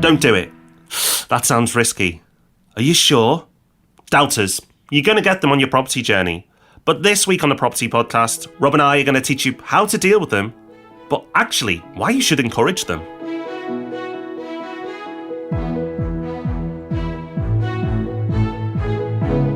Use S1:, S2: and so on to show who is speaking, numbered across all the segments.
S1: Don't do it. That sounds risky. Are you sure? Doubters, you're going to get them on your property journey. But this week on the Property Podcast, Rob and I are going to teach you how to deal with them, but actually why you should encourage them.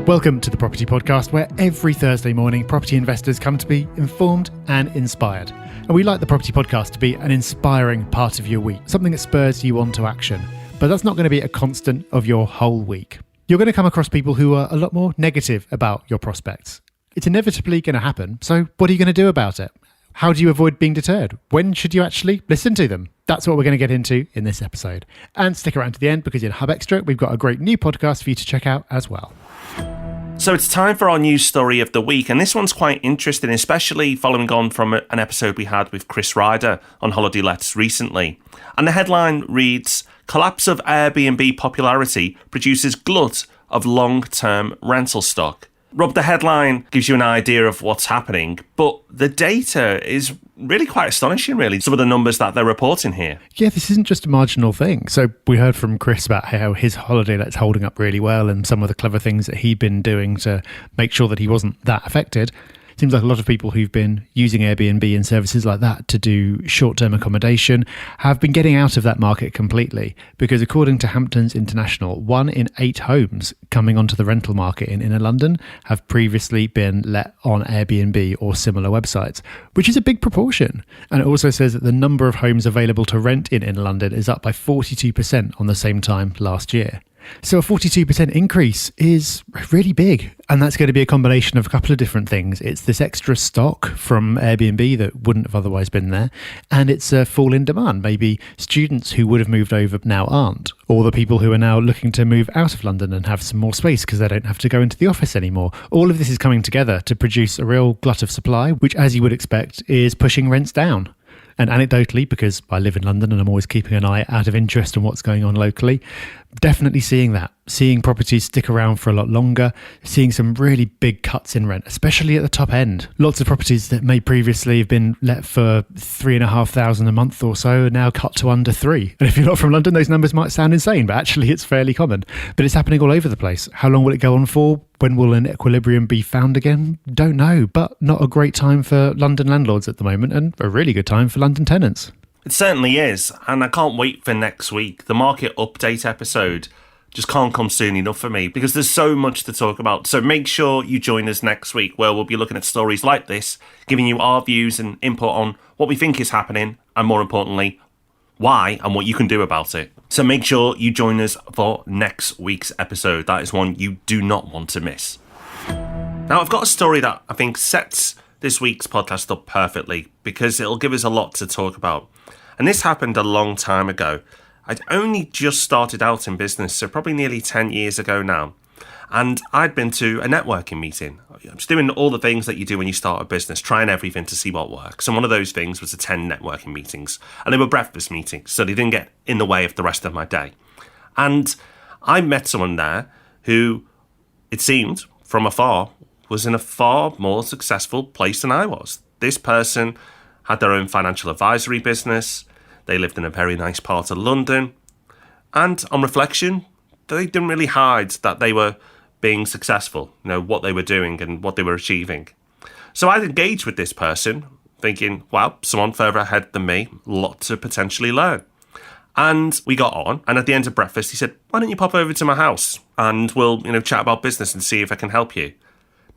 S2: Welcome to the Property Podcast, where every Thursday morning property investors come to be informed and inspired. And we like the Property Podcast to be an inspiring part of your week, something that spurs you on to action. But that's not going to be a constant of your whole week. You're going to come across people who are a lot more negative about your prospects. It's inevitably going to happen, so what are you going to do about it? How do you avoid being deterred? When should you actually listen to them? That's what we're going to get into in this episode. And stick around to the end because in Hub Extra, we've got a great new podcast for you to check out as well.
S1: So it's time for our news story of the week, and this one's quite interesting, especially following on from an episode we had with Chris Ryder on Holiday Lets recently. And the headline reads, "Collapse of Airbnb popularity produces glut of long-term rental stock." Rob, the headline gives you an idea of what's happening, but the data is really quite astonishing, really, some of the numbers that they're reporting here.
S2: Yeah, this isn't just a marginal thing. So we heard from Chris about how his holiday let's holding up really well and some of the clever things that he'd been doing to make sure that he wasn't that affected. Seems like a lot of people who've been using Airbnb and services like that to do short-term accommodation have been getting out of that market completely, because according to Hamptons International, 1 in 8 homes coming onto the rental market in inner London have previously been let on Airbnb or similar websites, which is a big proportion. And it also says that the number of homes available to rent in inner London is up by 42% on the same time last year. So a 42% increase is really big. And that's going to be a combination of a couple of different things. It's this extra stock from Airbnb that wouldn't have otherwise been there. And it's a fall in demand. Maybe students who would have moved over now aren't. Or the people who are now looking to move out of London and have some more space because they don't have to go into the office anymore. All of this is coming together to produce a real glut of supply, which, as you would expect, is pushing rents down. And anecdotally, because I live in London and I'm always keeping an eye out of interest on what's going on locally, definitely seeing that. Seeing properties stick around for a lot longer, seeing some really big cuts in rent, especially at the top end. Lots of properties that may previously have been let for £3,500 a month or so are now cut to under £3,000. And if you're not from London, those numbers might sound insane, but actually it's fairly common. But it's happening all over the place. How long will it go on for? When will an equilibrium be found again? Don't know, but not a great time for London landlords at the moment, and a really good time for London tenants.
S1: It certainly is, and I can't wait for next week. The market update episode just can't come soon enough for me because there's so much to talk about. So make sure you join us next week, where we'll be looking at stories like this, giving you our views and input on what we think is happening, and more importantly, why and what you can do about it. So make sure you join us for next week's episode. That is one you do not want to miss. Now, I've got a story that I think sets this week's podcast up perfectly because it'll give us a lot to talk about. And this happened a long time ago. I'd only just started out in business, so probably nearly 10 years ago now. And I'd been to a networking meeting. I was doing all the things that you do when you start a business, trying everything to see what works. And one of those things was attend networking meetings. And they were breakfast meetings, so they didn't get in the way of the rest of my day. And I met someone there who, it seemed, from afar, was in a far more successful place than I was. This person had their own financial advisory business. They lived in a very nice part of London. And on reflection, they didn't really hide that they were being successful, what they were doing and what they were achieving. So I'd engaged with this person, thinking, well, someone further ahead than me, a lot to potentially learn. And we got on, and at the end of breakfast, he said, why don't you pop over to my house and we'll, chat about business and see if I can help you.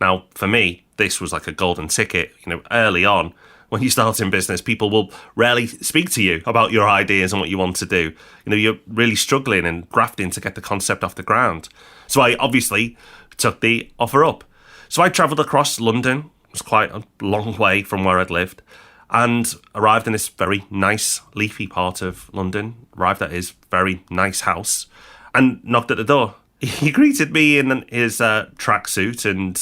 S1: Now, for me, this was like a golden ticket, early on. When you start in business, people will rarely speak to you about your ideas and what you want to do. You're really struggling and grafting to get the concept off the ground. So I obviously took the offer up. So I travelled across London. It was quite a long way from where I'd lived, and arrived in this very nice, leafy part of London, arrived at his very nice house, and knocked at the door. He greeted me in his tracksuit, and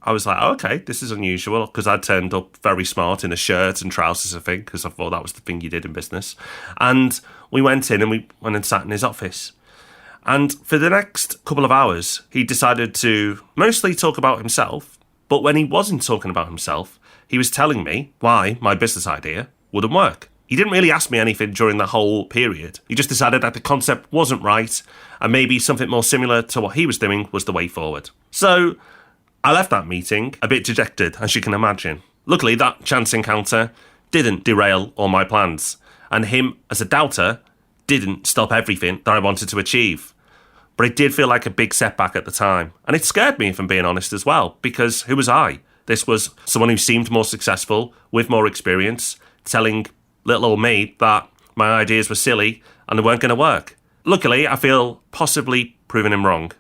S1: I was like, oh, okay, this is unusual, because I'd turned up very smart in a shirt and trousers, I think, because I thought that was the thing you did in business. And we went in and we went and sat in his office. And for the next couple of hours, he decided to mostly talk about himself. But when he wasn't talking about himself, he was telling me why my business idea wouldn't work. He didn't really ask me anything during the whole period. He just decided that the concept wasn't right and maybe something more similar to what he was doing was the way forward. So I left that meeting a bit dejected, as you can imagine. Luckily, that chance encounter didn't derail all my plans, and him as a doubter didn't stop everything that I wanted to achieve. But it did feel like a big setback at the time, and it scared me, if I'm being honest as well, because who was I? This was someone who seemed more successful, with more experience, telling little old me that my ideas were silly and they weren't going to work. Luckily, I feel possibly proving him wrong,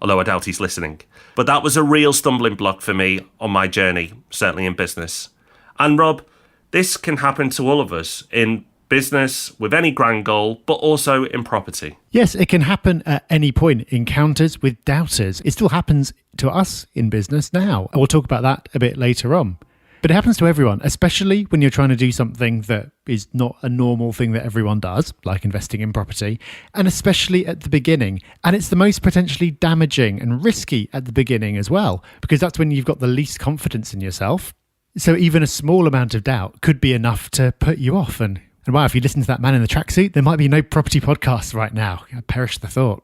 S1: although I doubt he's listening. But that was a real stumbling block for me on my journey, certainly in business. And Rob, this can happen to all of us in business, with any grand goal, but also in property.
S2: Yes, it can happen at any point. Encounters with doubters. It still happens to us in business now. And we'll talk about that a bit later on. But it happens to everyone, especially when you're trying to do something that is not a normal thing that everyone does, like investing in property, and especially at the beginning. And it's the most potentially damaging and risky at the beginning as well, because that's when you've got the least confidence in yourself. So even a small amount of doubt could be enough to put you off. And wow, if you listen to that man in the tracksuit, there might be no property podcast right now. I perish the thought.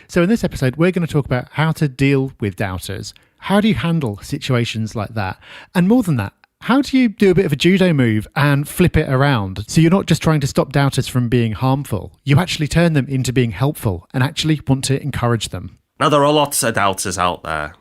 S2: So in this episode, we're going to talk about how to deal with doubters. How do you handle situations like that? And more than that, how do you do a bit of a judo move and flip it around? So you're not just trying to stop doubters from being harmful. You actually turn them into being helpful and actually want to encourage them.
S1: Now, there are lots of doubters out there,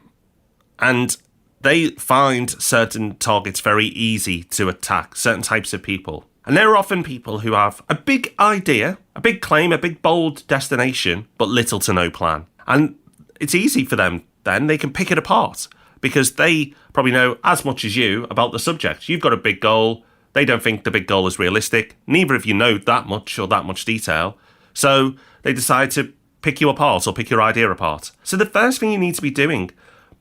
S1: and they find certain targets very easy to attack, certain types of people. And they're often people who have a big idea, a big claim, a big bold destination, but little to no plan. And it's easy for them then. They can pick it apart because they probably know as much as you about the subject. You've got a big goal. They don't think the big goal is realistic. Neither of you know that much or that much detail. So they decide to pick you apart or pick your idea apart. So the first thing you need to be doing,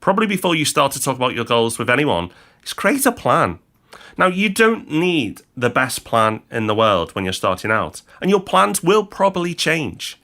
S1: probably before you start to talk about your goals with anyone, is create a plan. Now, you don't need the best plan in the world when you're starting out, and your plans will probably change.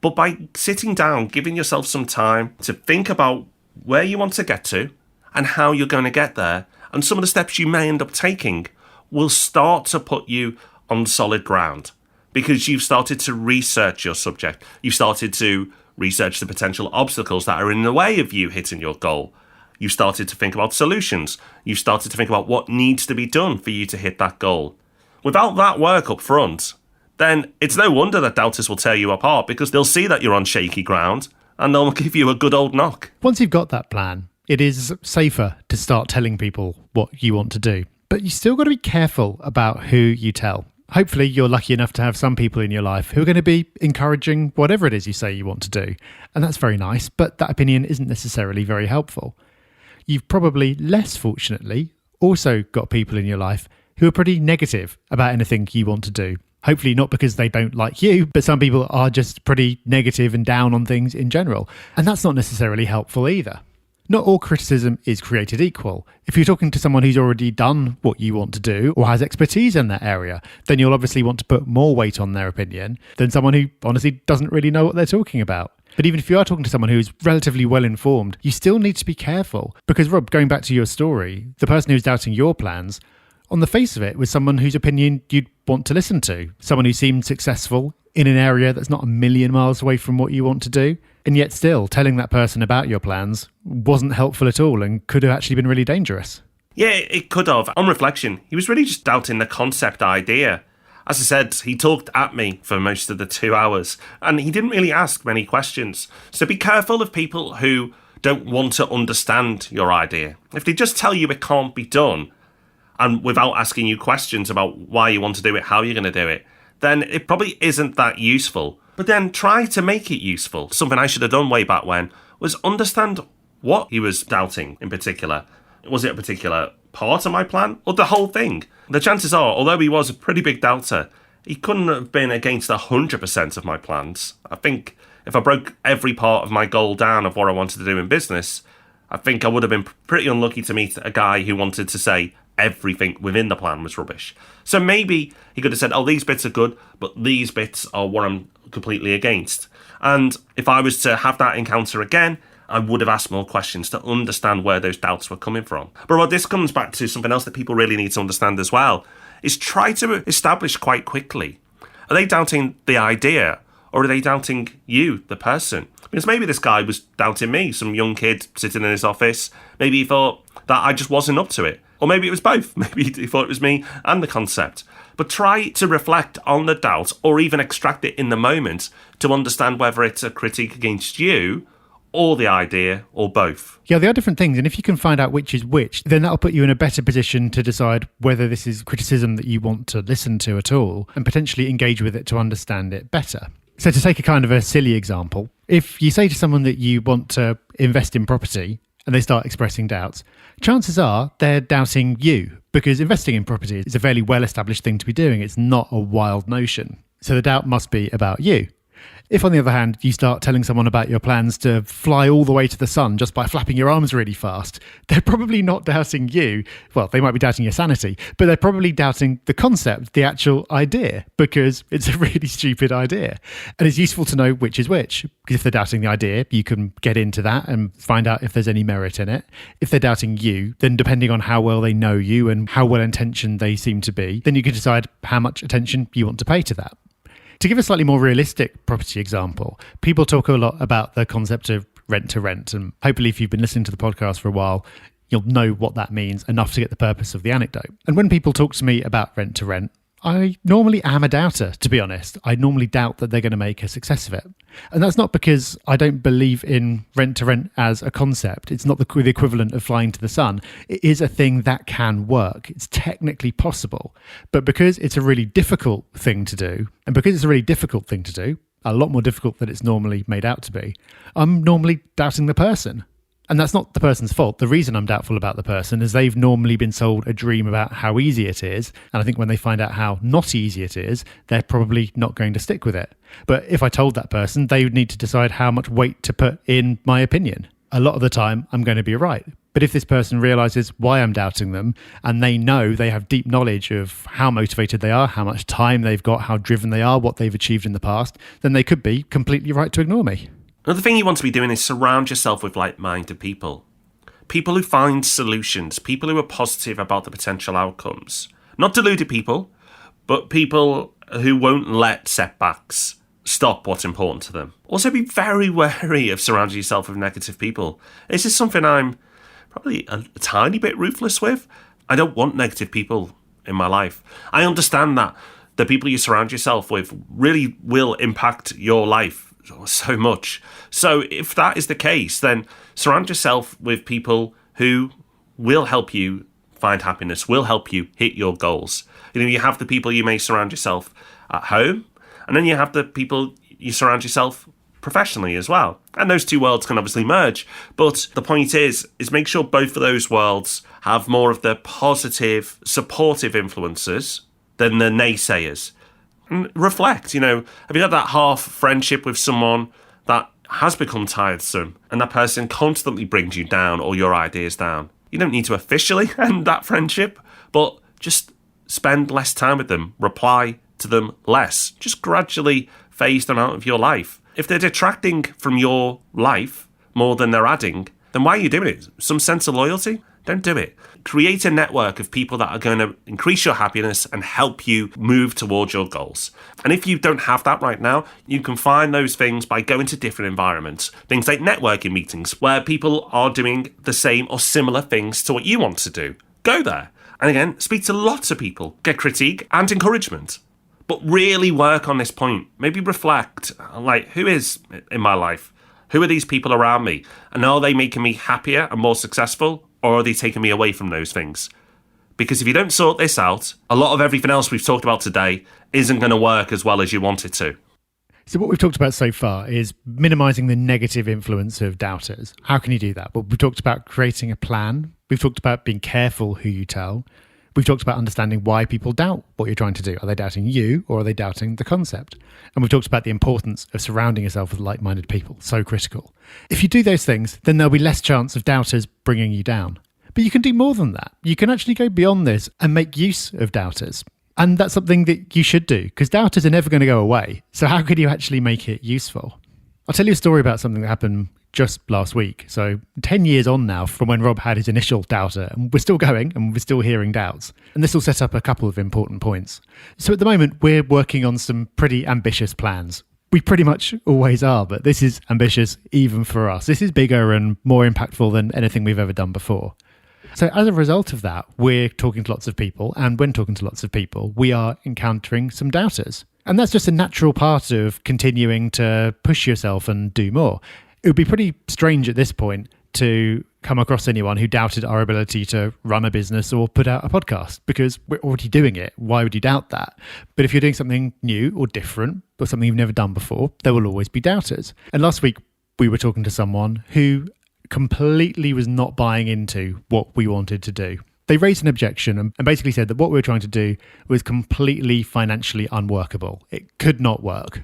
S1: But by sitting down, giving yourself some time to think about where you want to get to and how you're going to get there, and some of the steps you may end up taking will start to put you on solid ground because you've started to research your subject. You've started to research the potential obstacles that are in the way of you hitting your goal. You've started to think about solutions. You've started to think about what needs to be done for you to hit that goal. Without that work up front, then it's no wonder that doubters will tear you apart because they'll see that you're on shaky ground and they'll give you a good old knock.
S2: Once you've got that plan, it is safer to start telling people what you want to do. But you still got to be careful about who you tell. Hopefully you're lucky enough to have some people in your life who are going to be encouraging whatever it is you say you want to do. And that's very nice, but that opinion isn't necessarily very helpful. You've probably, less fortunately, also got people in your life who are pretty negative about anything you want to do. Hopefully not because they don't like you, but some people are just pretty negative and down on things in general. And that's not necessarily helpful either. Not all criticism is created equal. If you're talking to someone who's already done what you want to do or has expertise in that area, then you'll obviously want to put more weight on their opinion than someone who honestly doesn't really know what they're talking about. But even if you are talking to someone who's relatively well informed, you still need to be careful. Because Rob, going back to your story, the person who's doubting your plans, on the face of it, was someone whose opinion you'd want to listen to. Someone who seemed successful in an area that's not a million miles away from what you want to do. And yet still, telling that person about your plans wasn't helpful at all and could have actually been really dangerous.
S1: Yeah, it could have. On reflection, he was really just doubting the concept idea. As I said, he talked at me for most of the 2 hours, and he didn't really ask many questions. So be careful of people who don't want to understand your idea. If they just tell you it can't be done, and without asking you questions about why you want to do it, how you're going to do it, then it probably isn't that useful. But then try to make it useful. Something I should have done way back when was understand what he was doubting in particular. Was it a particular part of my plan or the whole thing? The chances are, although he was a pretty big doubter, he couldn't have been against 100% of my plans. I think if I broke every part of my goal down of what I wanted to do in business, I think I would have been pretty unlucky to meet a guy who wanted to say everything within the plan was rubbish. So maybe he could have said, oh, these bits are good, but these bits are what I'm completely against. And if I was to have that encounter again, I would have asked more questions to understand where those doubts were coming from. But what this comes back to something else that people really need to understand as well, is try to establish quite quickly, are they doubting the idea or are they doubting you, the person? Because maybe this guy was doubting me, some young kid sitting in his office. Maybe he thought that I just wasn't up to it. Or maybe it was both. Maybe he thought it was me and the concept. But try to reflect on the doubt or even extract it in the moment to understand whether it's a critique against you or the idea or both.
S2: Yeah, they are different things. And if you can find out which is which, then that'll put you in a better position to decide whether this is criticism that you want to listen to at all and potentially engage with it to understand it better. So to take a kind of a silly example, if you say to someone that you want to invest in property and they start expressing doubts, chances are they're doubting you because investing in property is a fairly well-established thing to be doing. It's not a wild notion. So the doubt must be about you. If, on the other hand, you start telling someone about your plans to fly all the way to the sun just by flapping your arms really fast, they're probably not doubting you. Well, they might be doubting your sanity, but they're probably doubting the concept, the actual idea, because it's a really stupid idea. And it's useful to know which is which, because if they're doubting the idea, you can get into that and find out if there's any merit in it. If they're doubting you, then depending on how well they know you and how well-intentioned they seem to be, then you can decide how much attention you want to pay to that. To give a slightly more realistic property example, people talk a lot about the concept of rent to rent. And hopefully if you've been listening to the podcast for a while, you'll know what that means enough to get the purpose of the anecdote. And when people talk to me about rent to rent, I normally am a doubter, to be honest. I normally doubt that they're going to make a success of it. And that's not because I don't believe in rent to rent as a concept. It's not the equivalent of flying to the sun. It is a thing that can work. It's technically possible. But because it's a really difficult thing to do, and because it's a really difficult thing to do, a lot more difficult than it's normally made out to be, I'm normally doubting the person. And that's not the person's fault. The reason I'm doubtful about the person is they've normally been sold a dream about how easy it is. And I think when they find out how not easy it is, they're probably not going to stick with it. But if I told that person, they would need to decide how much weight to put in my opinion. A lot of the time, I'm going to be right. But if this person realizes why I'm doubting them and they know they have deep knowledge of how motivated they are, how much time they've got, how driven they are, what they've achieved in the past, then they could be completely right to ignore me.
S1: Another thing you want to be doing is surround yourself with like-minded people. People who find solutions, people who are positive about the potential outcomes. Not deluded people, but people who won't let setbacks stop what's important to them. Also be very wary of surrounding yourself with negative people. This is something I'm probably a tiny bit ruthless with. I don't want negative people in my life. I understand that the people you surround yourself with really will impact your life so much. So if that is the case, then surround yourself with people who will help you find happiness, will help you hit your goals. You have the people you may surround yourself at home, and then you have the people you surround yourself professionally as well. And those two worlds can obviously merge. But the point is make sure both of those worlds have more of the positive, supportive influences than the naysayers. And reflect, have you had that half friendship with someone that has become tiresome and that person constantly brings you down or your ideas down? You don't need to officially end that friendship, but just spend less time with them, reply to them less, just gradually phase them out of your life. If they're detracting from your life more than they're adding, then why are you doing it? Some sense of loyalty? Don't do it. Create a network of people that are going to increase your happiness and help you move towards your goals. And if you don't have that right now, you can find those things by going to different environments. Things like networking meetings where people are doing the same or similar things to what you want to do. Go there. And again, speak to lots of people. Get critique and encouragement. But really work on this point. Maybe reflect, who is in my life? Who are these people around me? And are they making me happier and more successful? Or are they taking me away from those things? Because if you don't sort this out, a lot of everything else we've talked about today isn't going to work as well as you want it to.
S2: So what we've talked about so far is minimizing the negative influence of doubters. How can you do that? Well, we've talked about creating a plan. We've talked about being careful who you tell. We've talked about understanding why people doubt what you're trying to do. Are they doubting you or are they doubting the concept? And we've talked about the importance of surrounding yourself with like-minded people. So critical. If you do those things, then there'll be less chance of doubters bringing you down. But you can do more than that. You can actually go beyond this and make use of doubters. And that's something that you should do because doubters are never going to go away. So how could you actually make it useful? I'll tell you a story about something that happened just last week. So 10 years on now from when Rob had his initial doubter, and we're still going and we're still hearing doubts. And this will set up a couple of important points. So at the moment, we're working on some pretty ambitious plans. We pretty much always are, but this is ambitious even for us. This is bigger and more impactful than anything we've ever done before. So as a result of that, we're talking to lots of people, and when talking to lots of people, we are encountering some doubters. And that's just a natural part of continuing to push yourself and do more. It would be pretty strange at this point to come across anyone who doubted our ability to run a business or put out a podcast, because we're already doing it. Why would you doubt that? But if you're doing something new or different or something you've never done before, there will always be doubters. And last week, we were talking to someone who completely was not buying into what we wanted to do. They raised an objection and basically said that what we were trying to do was completely financially unworkable. It could not work.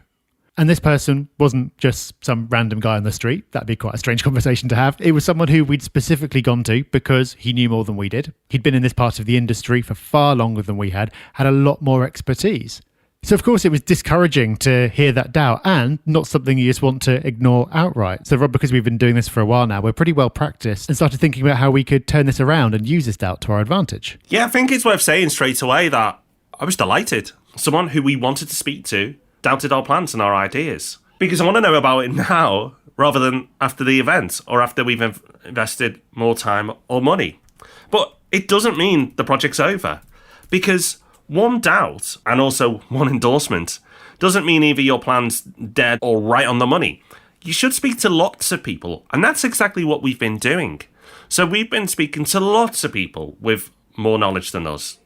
S2: And this person wasn't just some random guy on the street. That'd be quite a strange conversation to have. It was someone who we'd specifically gone to because he knew more than we did. He'd been in this part of the industry for far longer than we had a lot more expertise. So, of course, it was discouraging to hear that doubt and not something you just want to ignore outright. So, Rob, because we've been doing this for a while now, we're pretty well practiced and started thinking about how we could turn this around and use this doubt to our advantage.
S1: Yeah, I think it's worth saying straight away that I was delighted. Someone who we wanted to speak to doubted our plans and our ideas. Because I want to know about it now rather than after the event or after we've invested more time or money. But it doesn't mean the project's over. Because one doubt and also one endorsement doesn't mean either your plan's dead or right on the money. You should speak to lots of people, and that's exactly what we've been doing. So we've been speaking to lots of people with more knowledge than us.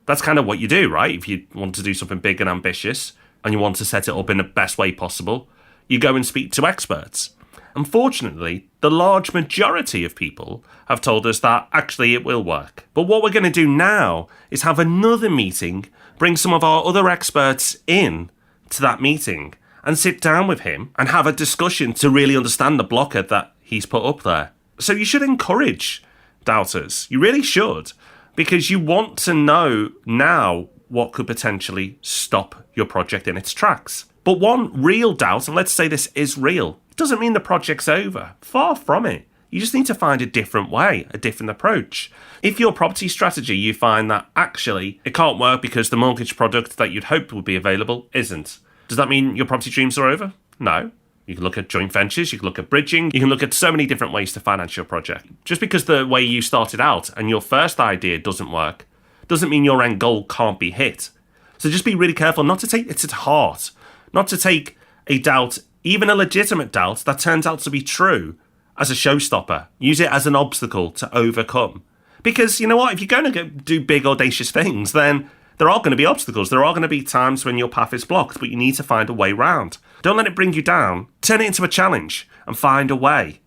S1: That's kind of what you do, right? If you want to do something big and ambitious and you want to set it up in the best way possible, you go and speak to experts. Unfortunately, the large majority of people have told us that actually it will work. But what we're going to do now is have another meeting, bring some of our other experts in to that meeting and sit down with him and have a discussion to really understand the blocker that he's put up there. So you should encourage doubters. You really should, because you want to know now what could potentially stop your project in its tracks. But one real doubt, and let's say this is real, doesn't mean the project's over. Far from it. You just need to find a different way, a different approach. If your property strategy, you find that actually it can't work because the mortgage product that you'd hoped would be available isn't, does that mean your property dreams are over? No. You can look at joint ventures, you can look at bridging, you can look at so many different ways to finance your project. Just because the way you started out and your first idea doesn't work, doesn't mean your end goal can't be hit. So just be really careful not to take it to heart, not to take a doubt, even a legitimate doubt that turns out to be true, as a showstopper. Use it as an obstacle to overcome. Because you know what, if you're going to do big audacious things, then there are going to be obstacles. There are going to be times when your path is blocked, but you need to find a way round. Don't let it bring you down. Turn it into a challenge and find a way.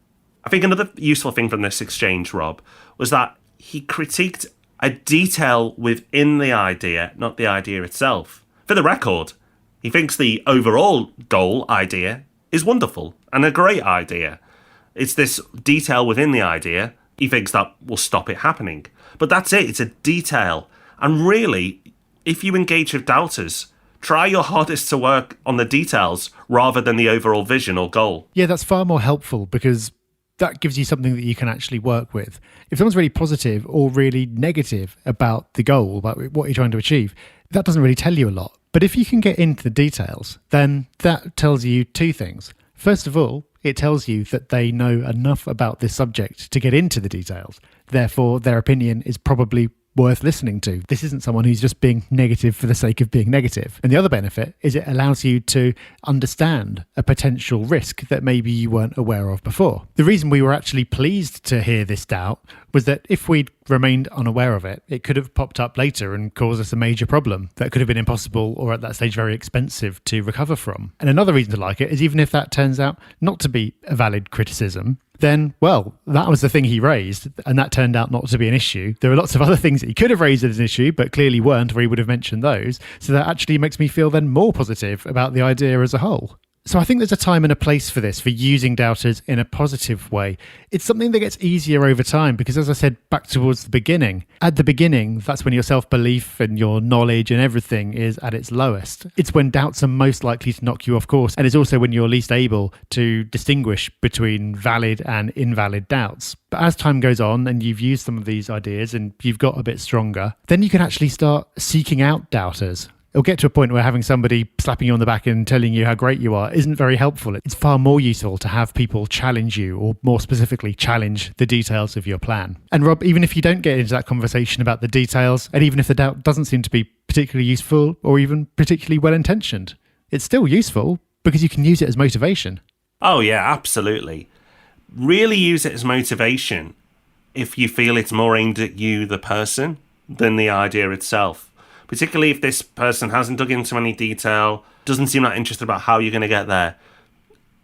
S1: I think another useful thing from this exchange, Rob, was that he critiqued a detail within the idea, not the idea itself. For the record, he thinks the overall goal idea is wonderful and a great idea. It's this detail within the idea he thinks that will stop it happening. But that's it. It's a detail. And really, if you engage with doubters, try your hardest to work on the details rather than the overall vision or goal.
S2: Yeah, that's far more helpful because that gives you something that you can actually work with. If someone's really positive or really negative about the goal, about what you're trying to achieve, that doesn't really tell you a lot. But if you can get into the details, then that tells you two things. First of all, it tells you that they know enough about this subject to get into the details. Therefore, their opinion is probably worth listening to. This isn't someone who's just being negative for the sake of being negative. And the other benefit is it allows you to understand a potential risk that maybe you weren't aware of before. The reason we were actually pleased to hear this doubt was that if we'd remained unaware of it, it could have popped up later and caused us a major problem that could have been impossible or at that stage very expensive to recover from. And another reason to like it is even if that turns out not to be a valid criticism, then, well, that was the thing he raised, and that turned out not to be an issue. There are lots of other things that he could have raised as an issue, but clearly weren't, or he would have mentioned those. So that actually makes me feel then more positive about the idea as a whole. So I think there's a time and a place for this, for using doubters in a positive way. It's something that gets easier over time because, as I said, back towards the beginning, at the beginning, that's when your self-belief and your knowledge and everything is at its lowest. It's when doubts are most likely to knock you off course. And it's also when you're least able to distinguish between valid and invalid doubts. But as time goes on and you've used some of these ideas and you've got a bit stronger, then you can actually start seeking out doubters. It'll get to a point where having somebody slapping you on the back and telling you how great you are isn't very helpful. It's far more useful to have people challenge you, or more specifically, challenge the details of your plan. And Rob, even if you don't get into that conversation about the details, and even if the doubt doesn't seem to be particularly useful or even particularly well-intentioned, it's still useful because you can use it as motivation.
S1: Oh yeah, absolutely. Really use it as motivation if you feel it's more aimed at you, the person, than the idea itself. Particularly if this person hasn't dug into any detail, doesn't seem that interested about how you're going to get there.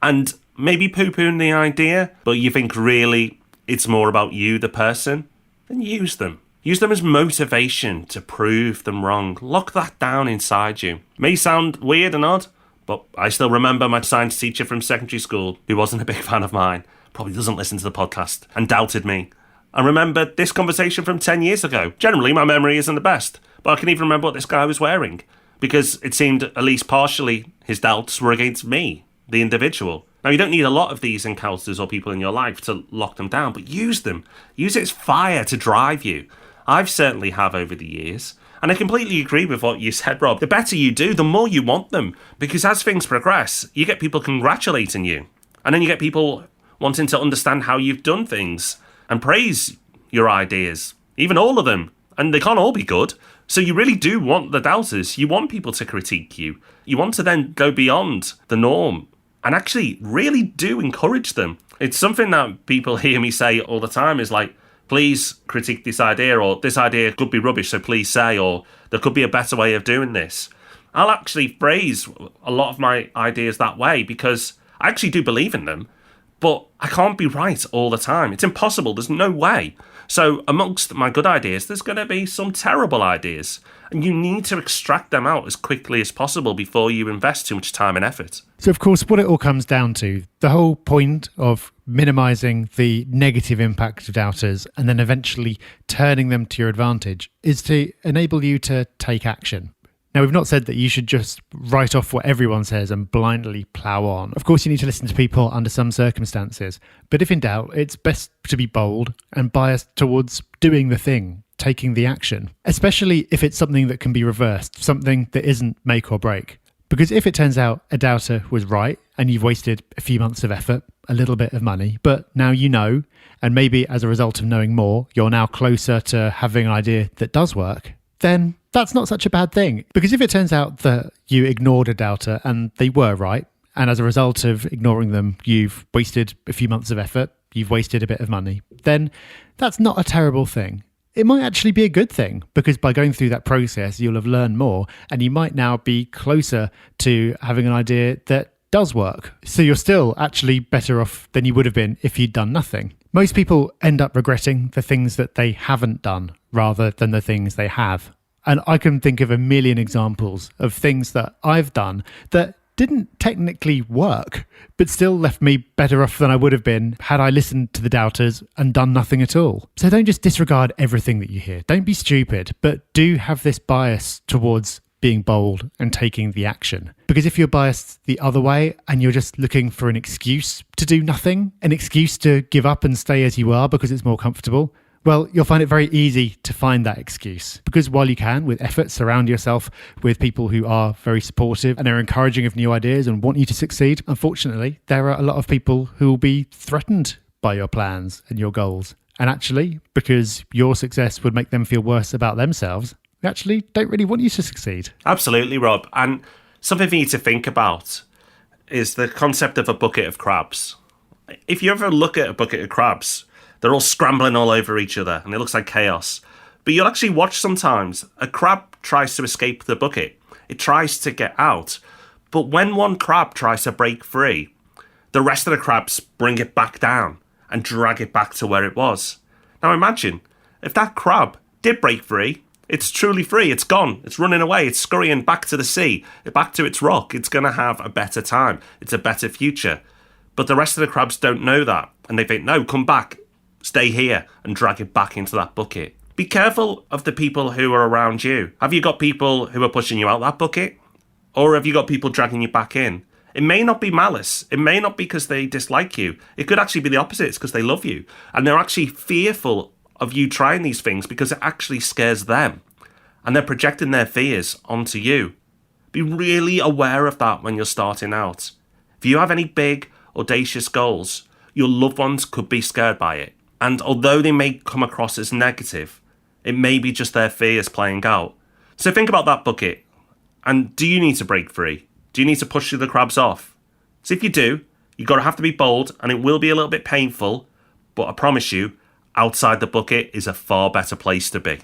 S1: And maybe poo-pooing the idea, but you think really it's more about you, the person, then use them. Use them as motivation to prove them wrong. Lock that down inside you. May sound weird and odd, but I still remember my science teacher from secondary school, who wasn't a big fan of mine, probably doesn't listen to the podcast, and doubted me. I remember this conversation from 10 years ago. Generally, my memory isn't the best, but I can even remember what this guy was wearing, because it seemed at least partially his doubts were against me, the individual. Now, you don't need a lot of these encounters or people in your life to lock them down, but use them. Use it as fire to drive you. I've certainly have over the years. And I completely agree with what you said, Rob. The better you do, the more you want them, because as things progress, you get people congratulating you. And then you get people wanting to understand how you've done things and praise your ideas, even all of them. And they can't all be good. So you really do want the doubters. You want people to critique you. You want to then go beyond the norm and actually really do encourage them. It's something that people hear me say all the time is like, please critique this idea, or this idea could be rubbish, so please say, or there could be a better way of doing this. I'll actually phrase a lot of my ideas that way because I actually do believe in them. But I can't be right all the time. It's impossible. There's no way. So amongst my good ideas, there's going to be some terrible ideas. And you need to extract them out as quickly as possible before you invest too much time and effort.
S2: So, of course, what it all comes down to, the whole point of minimizing the negative impact of doubters and then eventually turning them to your advantage is to enable you to take action. Now, we've not said that you should just write off what everyone says and blindly plough on. Of course, you need to listen to people under some circumstances. But if in doubt, it's best to be bold and biased towards doing the thing, taking the action, especially if it's something that can be reversed, something that isn't make or break. Because if it turns out a doubter was right and you've wasted a few months of effort, a little bit of money, but now you know, and maybe as a result of knowing more, you're now closer to having an idea that does work, then that's not such a bad thing. Because if it turns out that you ignored a doubter and they were right, and as a result of ignoring them, you've wasted a few months of effort, you've wasted a bit of money, then that's not a terrible thing. It might actually be a good thing, because by going through that process, you'll have learned more, and you might now be closer to having an idea that does work. So you're still actually better off than you would have been if you'd done nothing. Most people end up regretting the things that they haven't done rather than the things they have. And I can think of a million examples of things that I've done that didn't technically work, but still left me better off than I would have been had I listened to the doubters and done nothing at all. So don't just disregard everything that you hear. Don't be stupid, but do have this bias towards being bold and taking the action. Because if you're biased the other way and you're just looking for an excuse to do nothing, an excuse to give up and stay as you are because it's more comfortable, well, you'll find it very easy to find that excuse. Because while you can, with effort, surround yourself with people who are very supportive and are encouraging of new ideas and want you to succeed, unfortunately, there are a lot of people who will be threatened by your plans and your goals. And actually, because your success would make them feel worse about themselves, they actually don't really want you to succeed.
S1: Absolutely, Rob. And something for you to think about is the concept of a bucket of crabs. If you ever look at a bucket of crabs, they're all scrambling all over each other and it looks like chaos. But you'll actually watch sometimes a crab tries to escape the bucket. It tries to get out. But when one crab tries to break free, the rest of the crabs bring it back down and drag it back to where it was. Now imagine if that crab did break free It's truly free. It's gone. It's running away. It's scurrying back to the sea, back to its rock. It's going to have a better time. It's a better future. But the rest of the crabs don't know that. And they think, no, come back, stay here, and drag it back into that bucket. Be careful of the people who are around you. Have you got people who are pushing you out that bucket? Or have you got people dragging you back in? It may not be malice. It may not be because they dislike you. It could actually be the opposite. It's because they love you. And they're actually fearful of you trying these things because it actually scares them. And they're projecting their fears onto you. Be really aware of that when you're starting out. If you have any big, audacious goals, your loved ones could be scared by it. And although they may come across as negative, it may be just their fears playing out. So think about that bucket. And do you need to break free? Do you need to push the crabs off? So if you do, you've got to have to be bold, and it will be a little bit painful, but I promise you, outside the bucket is a far better place to be.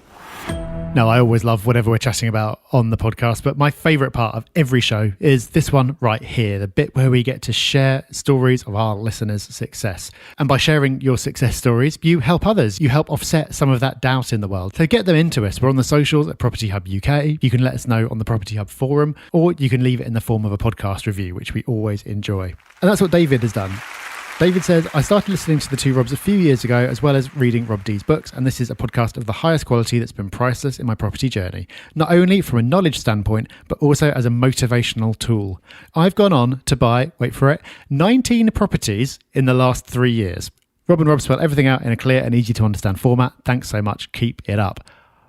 S2: Now, I always love whatever we're chatting about on the podcast, but my favourite part of every show is this one right here, the bit where we get to share stories of our listeners' success. And by sharing your success stories, you help others. You help offset some of that doubt in the world. So get them into us. We're on the socials at Property Hub UK. You can let us know on the Property Hub forum, or you can leave it in the form of a podcast review, which we always enjoy. And that's what David has done. David says, I started listening to the two Robs a few years ago, as well as reading Rob D's books, and this is a podcast of the highest quality that's been priceless in my property journey, not only from a knowledge standpoint, but also as a motivational tool. I've gone on to buy, wait for it, 19 properties in the last 3 years. Rob and Rob spell everything out in a clear and easy to understand format. Thanks so much. Keep it up.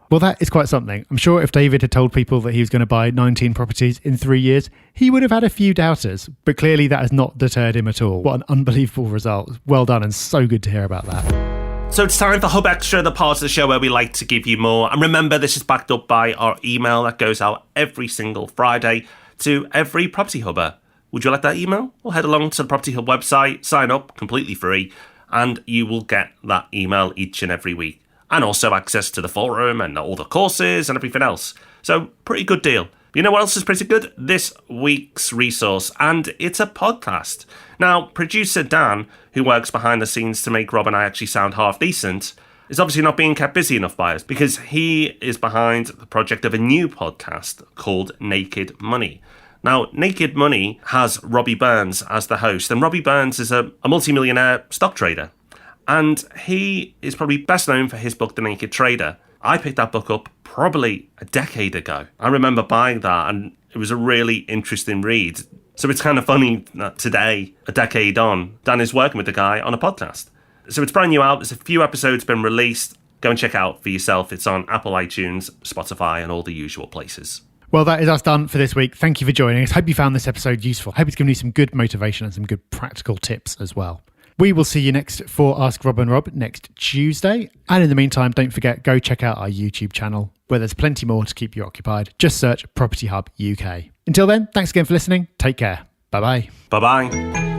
S2: Well, that is quite something. I'm sure if David had told people that he was going to buy 19 properties in 3 years, he would have had a few doubters. But clearly that has not deterred him at all. What an unbelievable result. Well done, and so good to hear about that.
S1: So it's time for Hub Extra, the part of the show where we like to give you more. And remember, this is backed up by our email that goes out every single Friday to every property hubber. Would you like that email? Well, head along to the Property Hub website, sign up, completely free, and you will get that email each and every week. And also access to the forum and all the courses and everything else. So, pretty good deal. You know what else is pretty good? This week's resource, and it's a podcast. Now, producer Dan, who works behind the scenes to make Rob and I actually sound half decent, is obviously not being kept busy enough by us because he is behind the project of a new podcast called Naked Money. Now, Naked Money has Robbie Burns as the host, and Robbie Burns is a multi-millionaire stock trader. And he is probably best known for his book, The Naked Trader. I picked that book up probably a decade ago. I remember buying that, and it was a really interesting read. So it's kind of funny that today, a decade on, Dan is working with the guy on a podcast. So it's brand new out. There's a few episodes been released. Go and check it out for yourself. It's on Apple iTunes, Spotify, and all the usual places.
S2: Well, that is us done for this week. Thank you for joining us. Hope you found this episode useful. Hope it's given you some good motivation and some good practical tips as well. We will see you next for Ask Rob and Rob next Tuesday. And in the meantime, don't forget, go check out our YouTube channel where there's plenty more to keep you occupied. Just search Property Hub UK. Until then, thanks again for listening. Take care. Bye-bye.
S1: Bye-bye.